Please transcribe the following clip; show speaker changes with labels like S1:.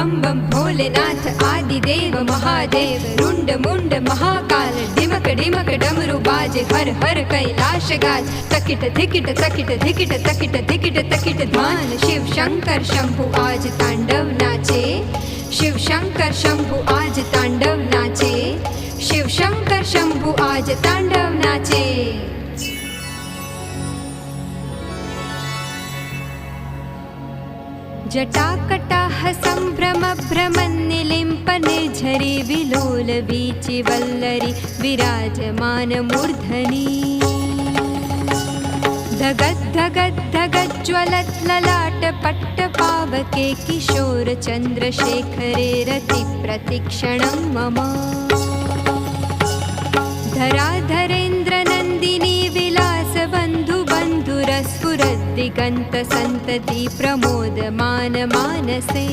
S1: बम बम भोलेनाथ आदिदेव महादेव रुंड मुंड महाकाल डिमक डिमक डमरू बाज हर हर कैलाश गाज तकिट धिकिट तकिट धिकिट तकिट धिकिट तकिट ध्वान शिव शंकर शंभु आज तांडव नाचे शिव शंकर शंभु आज तांडव नाचे शिव शंकर शंभु आज तांडव नाचे। जटाकटाह संभ्रम भ्रमन्निलिम्प निर्झरी विलोल वीचि वल्लरी विराजमान मूर्धनि धगद् धगद् धगद् ज्वलत् ललाट पट्ट पावके किशोर चन्द्रशेखरे रति प्रतिक्षणं मम धराधरेन्द्र नन्दिनी विलास बन्धु बन्धुरस्फुरद्दिगन्त सन्तति प्रमोदमान मानसे।